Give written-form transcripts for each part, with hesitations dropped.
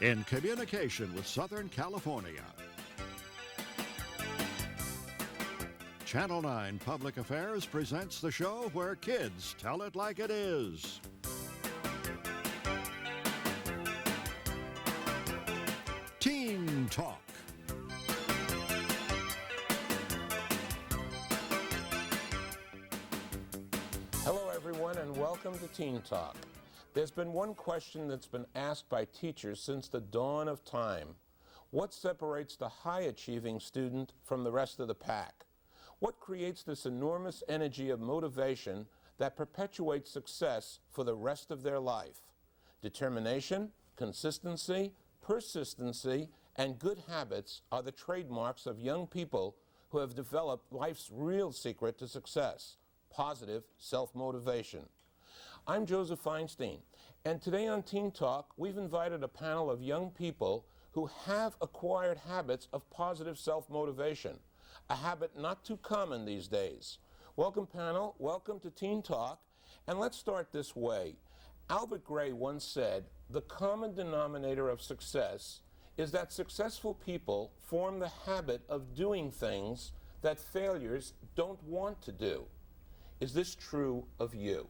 in communication with Southern California. Channel 9 Public Affairs presents the show where kids tell it like it is. Teen Talk. Hello everyone and welcome to Teen Talk. There's been one question that's been asked by teachers since the dawn of time. What separates the high-achieving student from the rest of the pack? What creates this enormous energy of motivation that perpetuates success for the rest of their life? Determination, consistency, persistency, and good habits are the trademarks of young people who have developed life's real secret to success: positive self-motivation. I'm Joseph Feinstein, and today on Teen Talk, we've invited a panel of young people who have acquired habits of positive self-motivation, a habit not too common these days. Welcome, panel. Welcome to Teen Talk. And let's start this way. Albert Gray once said, "The common denominator of success is that successful people form the habit of doing things that failures don't want to do." Is this true of you?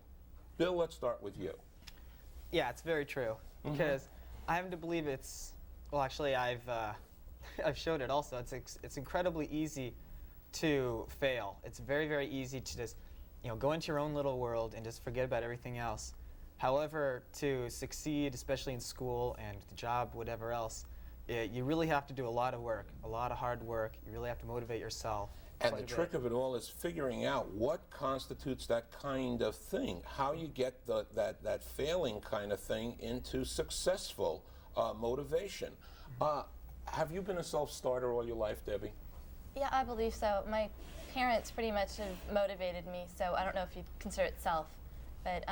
Bill, let's start with you. Yeah, it's very true. Because I happen to believe it's, well, actually, I've showed it also. It's incredibly easy to fail. It's very, very easy to just, go into your own little world and just forget about everything else. However, to succeed, especially in school and the job, whatever else, you really have to do a lot of work, a lot of hard work. You really have to motivate yourself. And the trick of it all is figuring out what constitutes that kind of thing, how you get that failing kind of thing into successful motivation. Have you been a self-starter all your life, Debbie? Yeah, I believe so. My parents pretty much have motivated me, so I don't know if you'd consider it self, but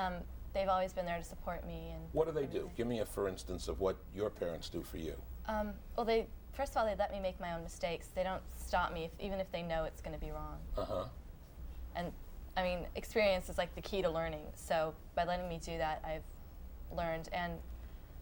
they've always been there to support me. And what do they do? Give me a for instance of what your parents do for you. Well, first of all, they let me make my own mistakes. They don't stop me, even if they know it's going to be wrong. And I mean, experience is like the key to learning. So by letting me do that, I've learned. And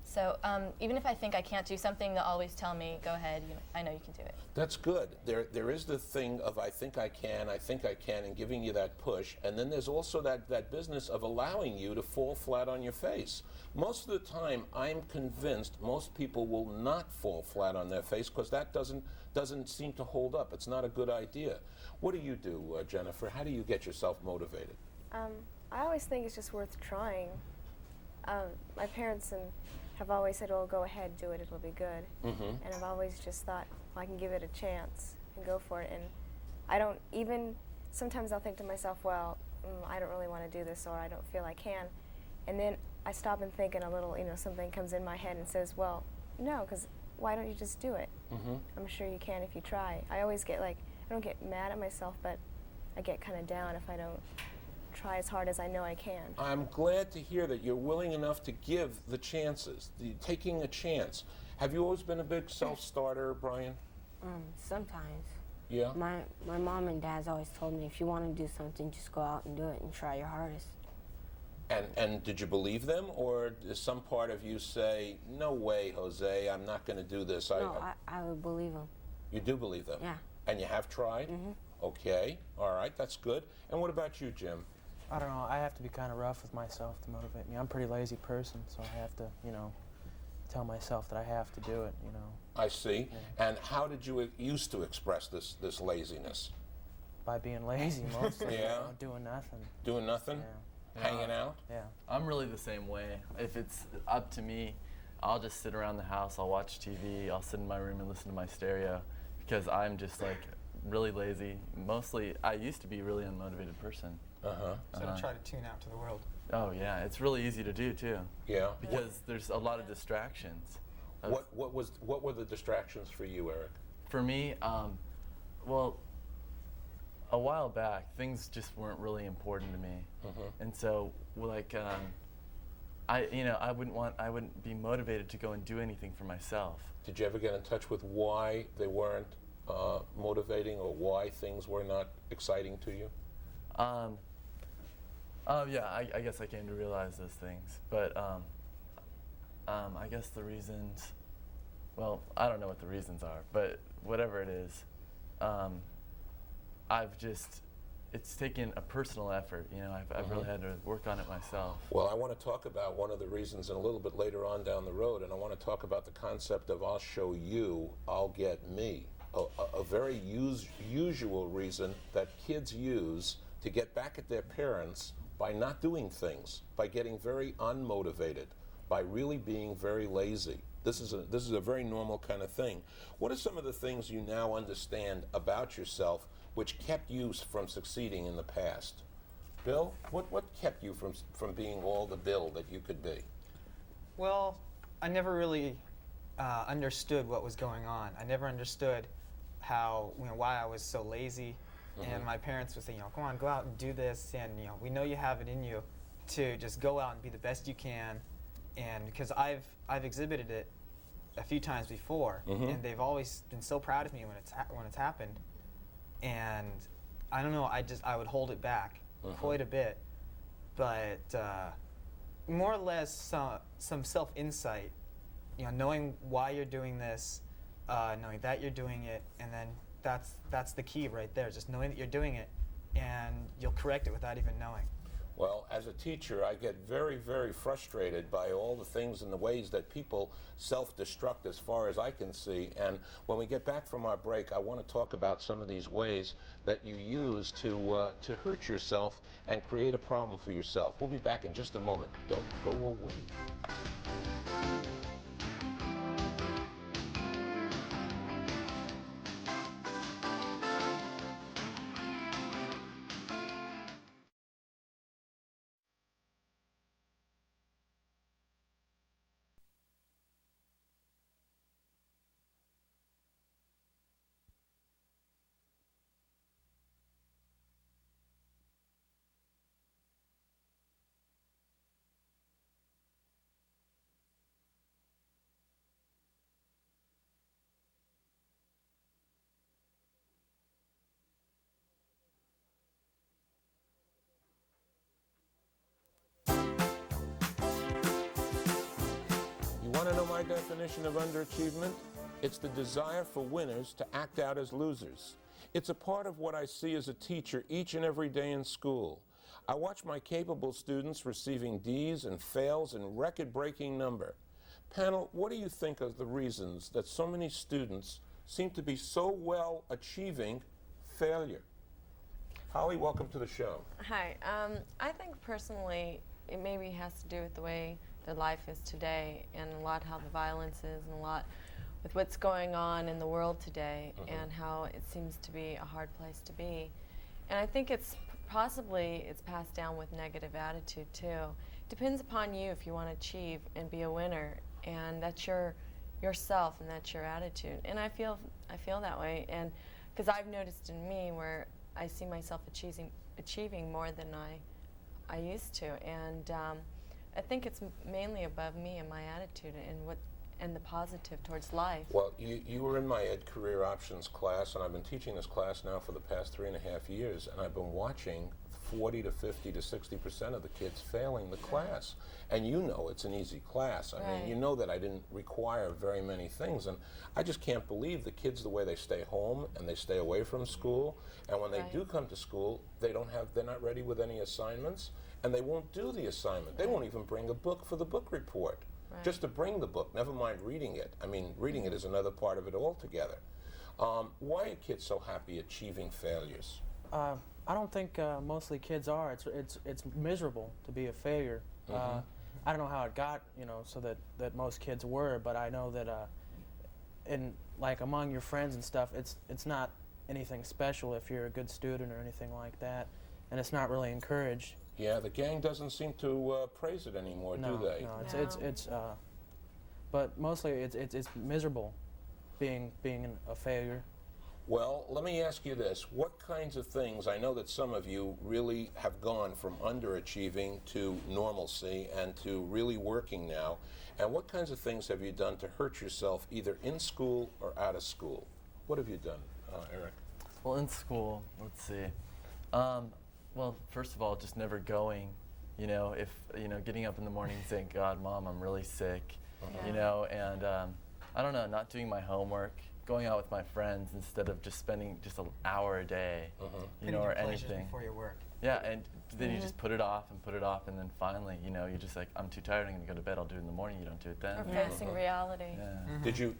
so even if I think I can't do something, they'll always tell me, "Go ahead, I know you can do it." That's good. There is the thing of I think I can, and giving you that push. And then there's also that business of allowing you to fall flat on your face. Most of the time, I'm convinced most people will not fall flat on their face because that doesn't seem to hold up. It's not a good idea. What do you do, Jennifer? How do you get yourself motivated? I always think it's just worth trying. My parents have always said, "Oh, go ahead, do it, it'll be good." And I've always just thought, well, I can give it a chance and go for it. And I don't even, sometimes I'll think to myself, well, I don't really want to do this, or I don't feel I can. And then I stop and think, and a little, something comes in my head and says, well, no, because why don't you just do it? I'm sure you can if you try. I always get I don't get mad at myself, but I get kind of down if I don't try as hard as I know I can. I'm glad to hear that you're willing enough to give the chances, taking a chance. Have you always been a big self-starter, Brian? Sometimes. Yeah? My mom and dad's always told me, if you want to do something, just go out and do it and try your hardest. And did you believe them, or does some part of you say, "No way, Jose, I'm not going to do this"? No, I would believe them. You do believe them? Yeah. And you have tried? Okay, all right, that's good. And what about you, Jim? I don't know, I have to be kind of rough with myself to motivate me. I'm a pretty lazy person, so I have to, tell myself that I have to do it, I see. Yeah. And how did you used to express this laziness? By being lazy mostly, Yeah. Doing nothing. Doing nothing? Yeah. Hanging out? Yeah. I'm really the same way. If it's up to me, I'll just sit around the house, I'll watch TV, I'll sit in my room and listen to my stereo, because I'm just really lazy. Mostly, I used to be a really unmotivated person. So to try to tune out to the world. Oh yeah, it's really easy to do too. Yeah. Because there's a lot of distractions. What were the distractions for you, Eric? For me, well, a while back, things just weren't really important to me, and so I wouldn't be motivated to go and do anything for myself. Did you ever get in touch with why they weren't motivating, or why things were not exciting to you? Yeah, I guess I came to realize those things, but I guess the reasons well, I don't know what the reasons are, but whatever it is, it's taken a personal effort. You know, I've really had to work on it myself. Well, I want to talk about one of the reasons in a little bit later on down the road, and I want to talk about the concept of I'll show you, I'll get me. A very usual reason that kids use to get back at their parents by not doing things, by getting very unmotivated, by really being very lazy. This is a very normal kind of thing. What are some of the things you now understand about yourself which kept you from succeeding in the past? Bill, what kept you from being all the Bill that you could be? Well, I never really understood what was going on. I never understood how, why I was so lazy. And my parents would say, come on, go out and do this, and we know you have it in you to just go out and be the best you can. And because I've exhibited it a few times before, and they've always been so proud of me when it's happened. And I don't know, I would hold it back quite a bit, but more or less some self-insight, knowing why you're doing this, knowing that you're doing it, and then that's the key right there, just knowing that you're doing it, and you'll correct it without even knowing. Well, as a teacher, I get very, very frustrated by all the things and the ways that people self-destruct as far as I can see. And when we get back from our break, I want to talk about some of these ways that you use to hurt yourself and create a problem for yourself. We'll be back in just a moment. Don't go away. You want to know my definition of underachievement? It's the desire for winners to act out as losers. It's a part of what I see as a teacher each and every day in school. I watch my capable students receiving D's and fails in record-breaking number. Panel, what do you think of the reasons that so many students seem to be so well achieving failure? Holly, welcome to the show. Hi. I think personally it maybe has to do with the way their life is today, and a lot how the violence is, and a lot with what's going on in the world today, and how it seems to be a hard place to be. And I think it's possibly passed down with negative attitude too. Depends upon you if you want to achieve and be a winner, and that's yourself, and that's your attitude. And I feel that way, and because I've noticed in me where I see myself achieving more than I used to, and I think it's mainly above me and my attitude and the positive towards life. Well, you were in my Ed Career Options class, and I've been teaching this class now for the past 3.5 years, and I've been watching 40 to 50 to 60% of the kids failing the class. And you know it's an easy class. I mean, you know that I didn't require very many things, and I just can't believe the kids, the way they stay home and they stay away from school, and when they do come to school, they're not ready with any assignments, and they won't do the assignment. They won't even bring a book for the book report. Just to bring the book, never mind reading it. I mean, reading it is another part of it altogether. Why are kids so happy achieving failures? I don't think mostly kids are. It's miserable to be a failure. I don't know how it got, so that most kids were, but I know that among your friends and stuff, it's not anything special if you're a good student or anything like that, and it's not really encouraged. Yeah, the gang doesn't seem to praise it anymore, do they? No, but mostly it's miserable being a failure. Well, let me ask you this. What kinds of things, I know that some of you really have gone from underachieving to normalcy and to really working now, and what kinds of things have you done to hurt yourself either in school or out of school? What have you done, Eric? Well, in school, let's see. Well, first of all, just never going, getting up in the morning and saying, God, Mom, I'm really sick, and I don't know, not doing my homework, going out with my friends instead of just spending just an hour a day, you know, or anything. Before your work. Yeah, and then you just put it off, and then finally, you know, you're just like, I'm too tired, I'm gonna go to bed, I'll do it in the morning, you don't do it then. Or facing reality. Yeah. Did you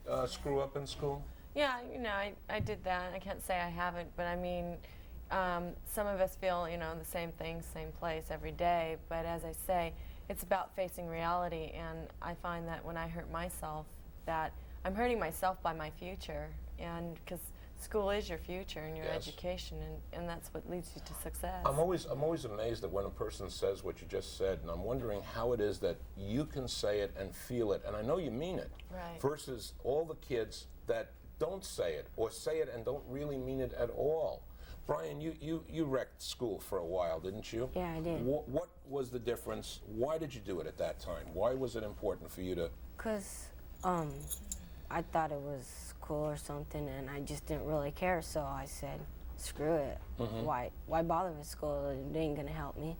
ever screw up in school? Yeah, you know, I did that. I can't say I haven't, but I mean, some of us feel, you know, the same thing, same place every day. But as I say, it's about facing reality, and I find that when I hurt myself, that I'm hurting myself by my future, and because school is your future and your education, and that's what leads you to success. I'm always amazed that when a person says what you just said, and I'm wondering how it is that you can say it and feel it, and I know you mean it, Right. versus all the kids that don't say it or say it and don't really mean it at all. Brian, you wrecked school for a while, didn't you? Yeah, I did. What was the difference? Why did you do it at that time? Why was it important for you to? Because I thought it was cool or something, and I just didn't really care, so I said, screw it. Why bother with school? It ain't gonna help me.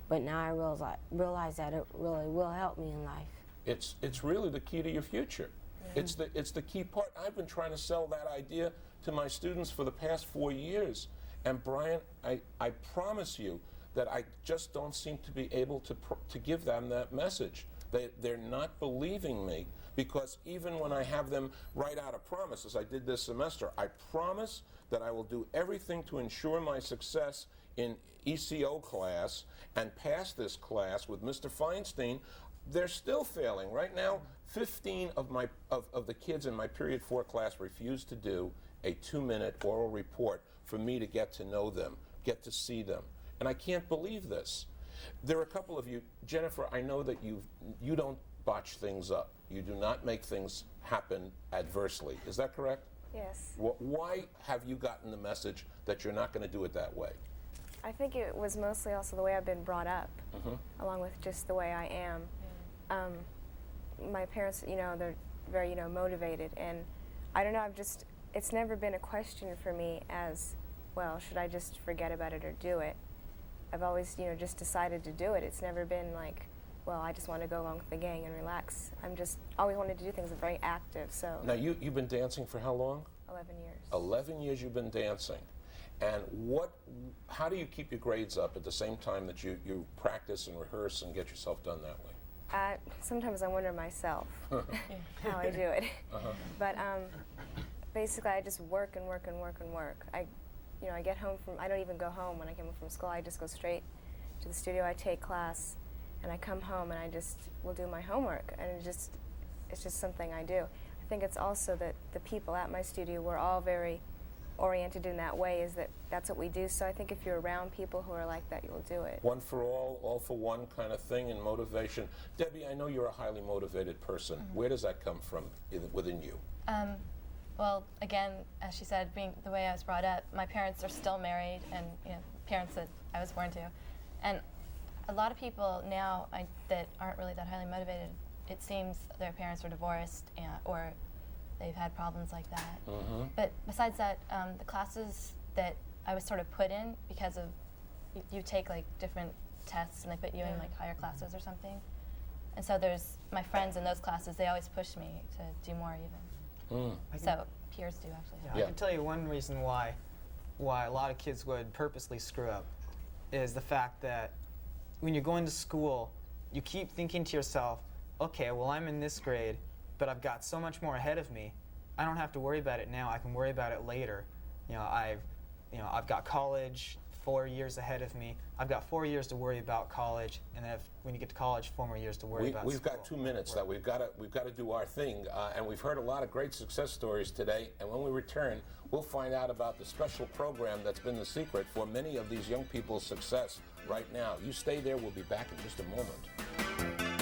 But now I realize that it really will help me in life. It's really the key to your future. It's the key part. I've been trying to sell that idea to my students for the past 4 years. And Brian, I promise you that I just don't seem to be able to give them that message. They're not believing me, because even when I have them write out a promise, as I did this semester, I promise that I will do everything to ensure my success in ECO class and pass this class with Mr. Feinstein. They're still failing. Right now, 15 of the kids in my period 4 class refuse to do a 2-minute oral report for me to get to know them, get to see them. And I can't believe this. There are a couple of you, Jennifer, I know that you don't botch things up. You do not make things happen adversely. Is that correct? Yes. Why have you gotten the message that you're not going to do it that way? I think it was mostly also the way I've been brought up, along with just the way I am. My parents, you know, they're very, you know, motivated, and I don't know, it's never been a question for me as, well, should I just forget about it or do it? I've always, you know, just decided to do it. It's never been like, well, I just want to go along with the gang and relax. I'm just always wanted to do things. I'm very active, so. Now, you've been dancing for how long? 11 years. 11 years you've been dancing. And how do you keep your grades up at the same time that you practice and rehearse and get yourself done that way? Sometimes I wonder myself how I do it. But basically, I just work and work and work and work. I get home I don't even go home when I come home from school. I just go straight to the studio. I take class, and I come home and I just will do my homework. And it's just something I do. I think it's also that the people at my studio, we're all very oriented in that way, is that's what we do. So I think if you're around people who are like that, you'll do it. One for all for one kind of thing, and motivation. Debbie, I know you're a highly motivated person. Where does that come from within you? Well, again, as she said, being the way I was brought up, my parents are still married, and parents that I was born to, and a lot of people now that aren't really that highly motivated, it seems their parents were divorced or they've had problems like that. But besides that, the classes that I was sort of put in, because of you take like different tests and they put you in like higher classes or something, and so there's my friends in those classes. They always push me to do more even. So peers do actually. I can tell you one reason why a lot of kids would purposely screw up is the fact that when you're going to school, you keep thinking to yourself, okay, well, I'm in this grade, but I've got so much more ahead of me. I don't have to worry about it now. I can worry about it later. I've got college 4 years ahead of me. I've got 4 years to worry about college, and then when you get to college, 4 more years to worry about We've school. got 2 minutes that we've got to do our thing, and we've heard a lot of great success stories today. And when we return, we'll find out about the special program that's been the secret for many of these young people's success right now. You stay there. We'll be back in just a moment.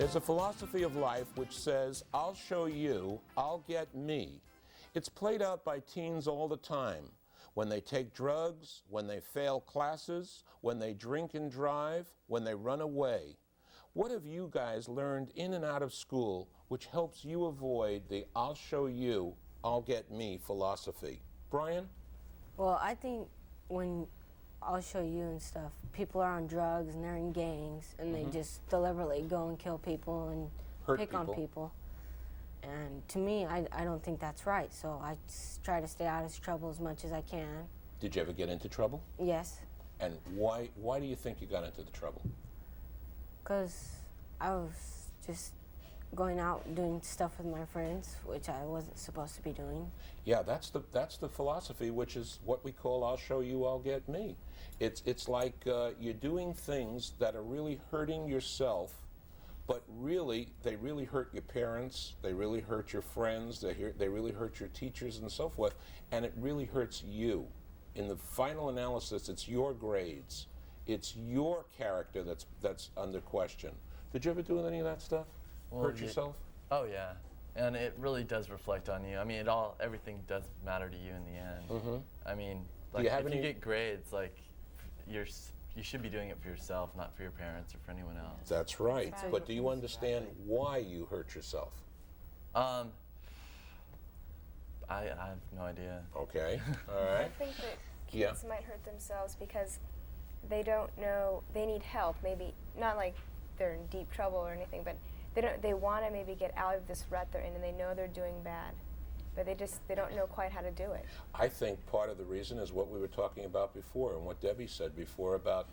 There's a philosophy of life which says, I'll show you, I'll get me. It's played out by teens all the time. When they take drugs, when they fail classes, when they drink and drive, when they run away. What have you guys learned in and out of school which helps you avoid the I'll show you, I'll get me philosophy? Brian? Well, I think when I'll show you and stuff, people are on drugs and they're in gangs and they just deliberately go and kill people and Hurt pick on people. And to me, I don't think that's right. So I just try to stay out of trouble as much as I can. Did you ever get into trouble? Yes. And why do you think you got into the trouble? Because I was just going out doing stuff with my friends, which I wasn't supposed to be doing. Yeah, that's the philosophy, which is what we call I'll show you, I'll get me. It's like you're doing things that are really hurting yourself, but really, they really hurt your parents, they really hurt your friends, they really hurt your teachers and so forth, and it really hurts you. In the final analysis, it's your grades. It's your character that's under question. Did you ever do any of that stuff? Hurt yourself? Oh yeah, and it really does reflect on you. I mean, everything does matter to you in the end. I mean, like if you get grades, like you should be doing it for yourself, not for your parents or for anyone else. That's right. But do you understand why you hurt yourself? I have no idea. Okay. All right. I think that kids might hurt themselves because they don't know, they need help. Maybe not like they're in deep trouble or anything, but they want to maybe get out of this rut they're in, and they know they're doing bad, but they don't know quite how to do it. I think part of the reason is what we were talking about before and what Debbie said before about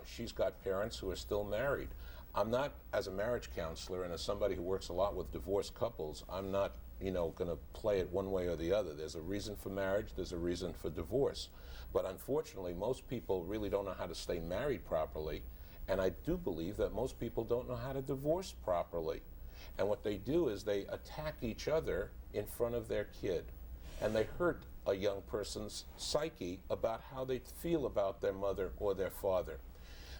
she's got parents who are still married. I'm not, as a marriage counselor and as somebody who works a lot with divorced couples, I'm not going to play it one way or the other. There's a reason for marriage, there's a reason for divorce. But unfortunately, most people really don't know how to stay married properly, and I do believe that most people don't know how to divorce properly. And what they do is they attack each other in front of their kid, and they hurt a young person's psyche about how they feel about their mother or their father.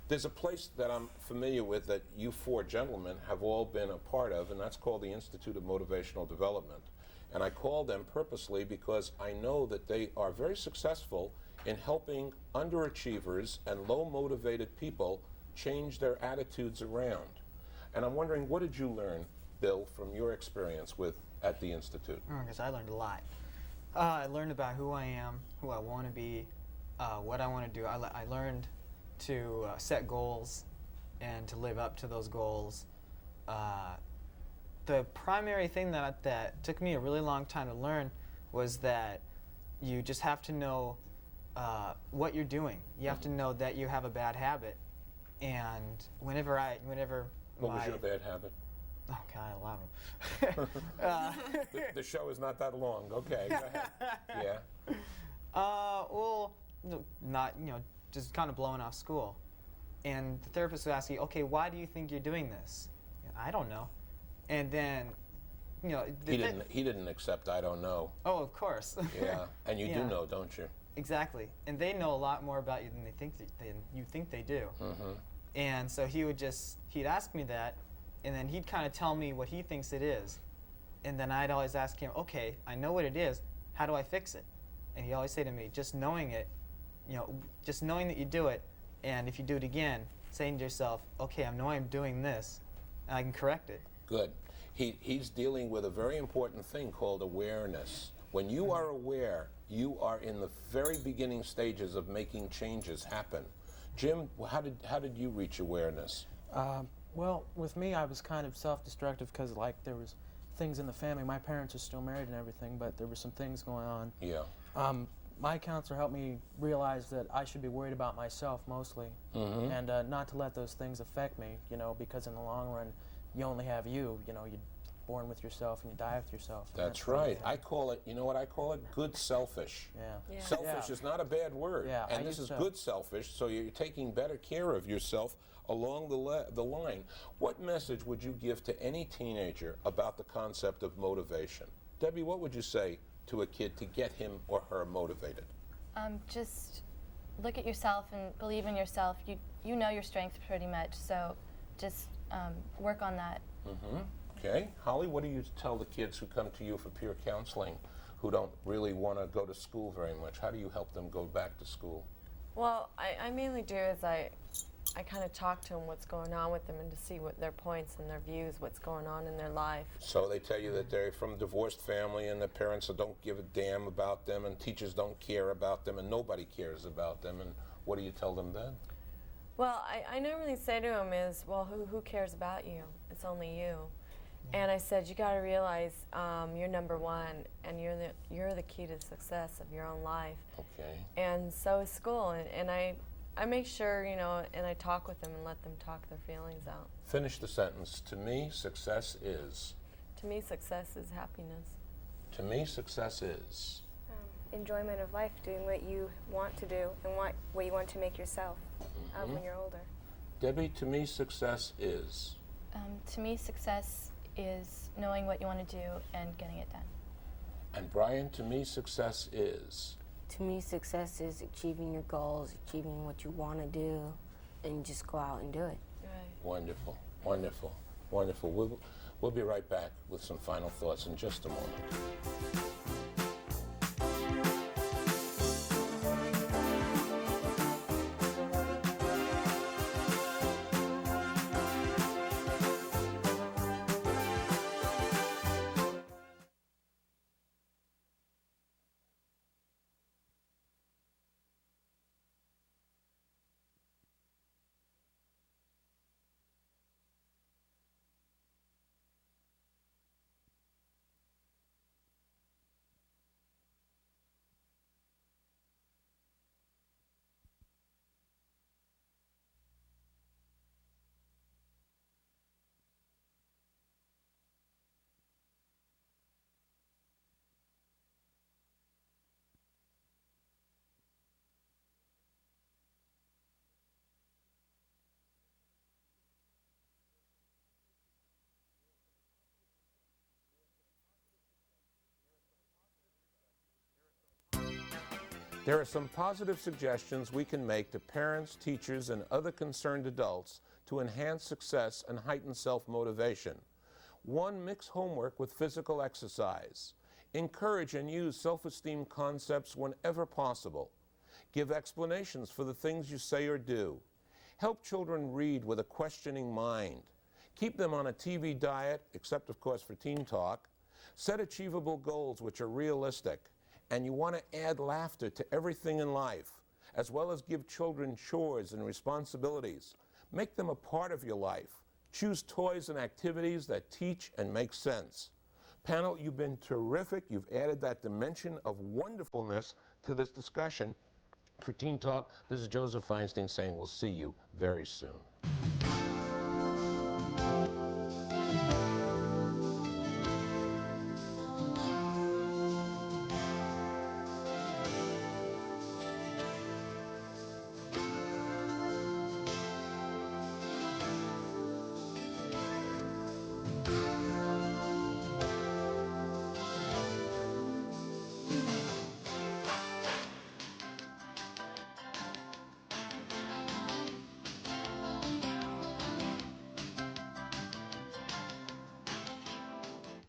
There's a place that I'm familiar with that you four gentlemen have all been a part of, and that's called the Institute of Motivational Development. And I call them purposely because I know that they are very successful in helping underachievers and low-motivated people change their attitudes around. And I'm wondering, what did you learn, Bill, from your experience at the Institute? Because I learned a lot. I learned about who I am, who I want to be, what I want to do. I learned to set goals and to live up to those goals. The primary thing that took me a really long time to learn was that you just have to know what you're doing. You have to know that you have a bad habit. And whenever What was your bad habit? Oh God, a lot of them. The show is not that long. Okay, go ahead. Yeah. Well, not just kind of blowing off school, and the therapist would ask you, okay, why do you think you're doing this? I don't know, and then, He didn't accept I don't know. Oh, of course. Yeah, and you do know, don't you? Exactly, and they know a lot more about you than you think they do. And so he'd ask me that, and then he'd kind of tell me what he thinks it is, and then I'd always ask him, okay, I know what it is, how do I fix it? And he'd always say to me, just knowing it, just knowing that you do it, and if you do it again, saying to yourself, okay, I know I'm doing this, and I can correct it. Good. He's dealing with a very important thing called awareness. When you are aware, you are in the very beginning stages of making changes happen. Jim, how did you reach awareness? Well, with me, I was kind of self-destructive because, there was things in the family. My parents are still married and everything, but there were some things going on. Yeah. My counselor helped me realize that I should be worried about myself mostly, and not to let those things affect me, because in the long run, you only have you. You're born with yourself and you die with yourself. That's right. I call it, you know what I call it? Good selfish. Yeah. Selfish is not a bad word. Yeah, and this is good selfish, so you're taking better care of yourself along the line. What message would you give to any teenager about the concept of motivation? Debbie, what would you say to a kid to get him or her motivated? Just look at yourself and believe in yourself. You know your strengths pretty much, so just work on that. Okay. Holly, what do you tell the kids who come to you for peer counseling who don't really want to go to school very much? How do you help them go back to school? Well, I mainly do is I kind of talk to them what's going on with them and to see what their points and their views, what's going on in their life. So they tell you that they're from a divorced family and the parents don't give a damn about them and teachers don't care about them and nobody cares about them. And what do you tell them then? Well, I normally say to them is, well, who cares about you? It's only you. And I said, you got to realize you're number one, and you're the key to success of your own life. Okay. And so is school. And I make sure, you know, and I talk with them and let them talk their feelings out. Finish the sentence. To me, success is. To me, success is happiness. To me, success is. Enjoyment of life, doing what you want to do and what you want to make yourself when you're older. Debbie, to me, success is. To me, success is knowing what you want to do and getting it done. And Brian, to me, success is. To me, success is achieving your goals, achieving what you want to do, and just go out and do it. Right. Wonderful, wonderful, wonderful. We'll be right back with some final thoughts in just a moment. There are some positive suggestions we can make to parents, teachers, and other concerned adults to enhance success and heighten self-motivation. 1, mix homework with physical exercise. Encourage and use self-esteem concepts whenever possible. Give explanations for the things you say or do. Help children read with a questioning mind. Keep them on a TV diet, except of course for Teen Talk. Set achievable goals which are realistic. And you want to add laughter to everything in life, as well as give children chores and responsibilities. Make them a part of your life. Choose toys and activities that teach and make sense. Panel, you've been terrific. You've added that dimension of wonderfulness to this discussion. For Teen Talk, this is Joseph Feinstein saying we'll see you very soon.